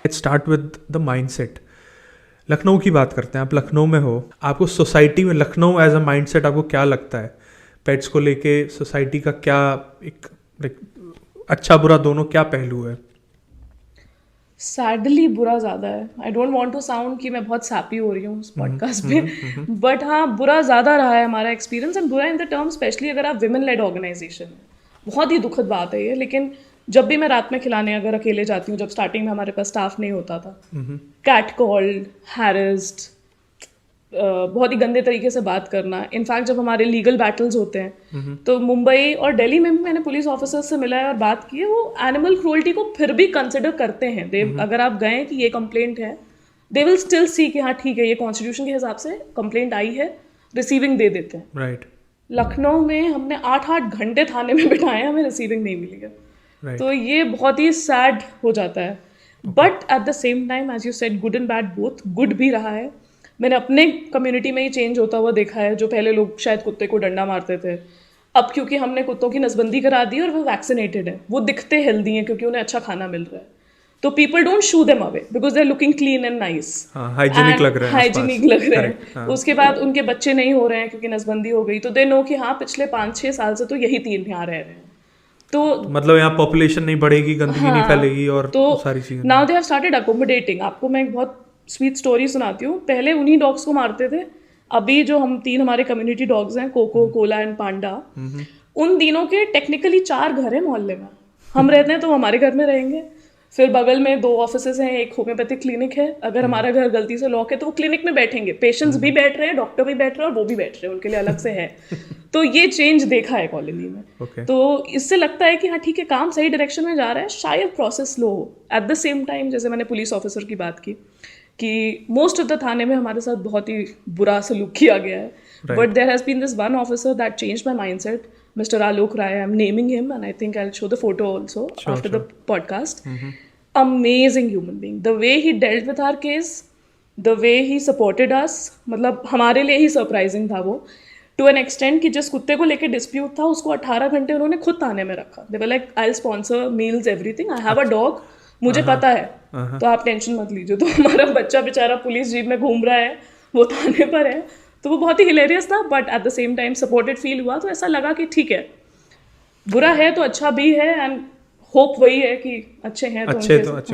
Let's start with the mindset. Lucknow की बात करते हैं, आप लखनऊ में हो, आपको सोसाइटी में लखनऊ एज अ माइंडसेट आपको क्या लगता है? पेट्स को लेके सोसाइटी का क्या एक अच्छा बुरा दोनों क्या पहलू है? सैडली बुरा ज़्यादा है। I don't want to sound कि मैं बहुत सैपी हो रही हूँ उस पॉडकास्ट पे, बट हाँ, बुरा ज़्यादा रहा है हमारा एक्सपीरियंस। एंड बुरा इन द टर्म स्पेशली अगर आप विमेन लेड ऑर्गेनाइजेशन है, बहुत ही दुखद बात है ये। लेकिन जब भी मैं रात में खिलाने अगर अकेले जाती हूँ, जब स्टार्टिंग में हमारे पास स्टाफ नहीं होता था, कैट कॉल्ड, हैरेस्ड, बहुत ही गंदे तरीके से बात करना। इनफैक्ट जब हमारे लीगल बैटल्स होते हैं तो मुंबई और दिल्ली में भी मैंने पुलिस ऑफिसर्स से मिला है और बात की है, वो एनिमल क्रूअल्टी को फिर भी कंसिडर करते हैं। दे अगर आप गए कि ये कंप्लेंट है, दे विल स्टिल सी कि हाँ ठीक है, ये कॉन्स्टिट्यूशन के हिसाब से कंप्लेंट आई है, रिसीविंग दे देते हैं। राइट। लखनऊ में हमने 8-8 घंटे थाने में बिठाए, हमें रिसीविंग नहीं मिली है। Right. तो ये बहुत ही सैड हो जाता है। But at the same time as you said, good and bad both. Good भी रहा है, मैंने अपने कम्युनिटी में ही चेंज होता हुआ देखा है। जो पहले लोग शायद कुत्ते को डंडा मारते थे, अब क्योंकि हमने कुत्तों की नसबंदी करा दी और वो वैक्सीनेटेड है, वो दिखते हेल्दी हैं क्योंकि उन्हें अच्छा खाना मिल रहा है, तो people don't shoo them away because they are looking clean and nice, hygienic लग रहे हैं, हाइजीनिक लग रहे हैं। उसके बाद उनके बच्चे नहीं हो रहे हैं क्योंकि नसबंदी हो गई, तो दे नो कि हाँ पिछले 5-6 साल से तो यही 3 यहाँ रह रहे हैं। तो मतलब यहाँ पॉपुलेशन नहीं बढ़ेगी, गंदगी नहीं फैलेगी और तो सारी चीजें। Now they have started accommodating. आपको मैं एक बहुत स्वीट स्टोरी सुनाती हूँ। पहले उन्हीं डॉग्स को मारते थे, अभी जो हम 3 हमारे कम्युनिटी डॉग्स हैं, कोको, कोला एंड पांडा, उन तीनों के टेक्निकली 4 घर हैं मोहल्ले में। हम रहते हैं तो वो हमारे घर में रहेंगे, फिर बगल में 2 ऑफिसेज हैं, एक होम्योपैथिक क्लिनिक है। अगर हमारा घर गलती से लॉक है तो वो क्लिनिक में बैठेंगे, पेशेंट्स भी बैठ रहे हैं, डॉक्टर भी बैठ रहे हैं और वो भी बैठ रहे हैं, उनके लिए अलग से है। तो ये चेंज देखा है कॉलोनी में। Okay. तो इससे लगता है कि हाँ ठीक है, काम सही डायरेक्शन में जा रहा है, शायद प्रोसेस स्लो हो। एट द सेम टाइम जैसे मैंने पुलिस ऑफिसर की बात की कि मोस्ट ऑफ द थाने में हमारे साथ बहुत ही बुरा सलूक किया गया है, but there has been this one officer that changed my mindset, Mr. Alok Rai. I'm naming him and I think I'll show the photo also after the podcast. Amazing human being. The way he dealt with our case, the way he supported us, मतलब हमारे लिए ही surprising था वो, to an extent कि जिस कुत्ते को लेके डिस्प्यूट था उसको 18 घंटे उन्होंने खुद थाने में रखा। They were like, I will sponsor meals everything, I have a dog, मुझे पता है, तो आप टेंशन मत लीजिए। तो हमारा बच्चा बेचारा पुलिस जीप में घूम रहा है, वो थाने पर है, तो वो बहुत ही हिलेरियस था, but at the same time supported feel हुआ। तो ऐसा लगा कि ठीक है, बुरा है तो अच्छा भी है, एंड होप वही है कि अच्छे हैं तो अच्छे उनके तो अच्छे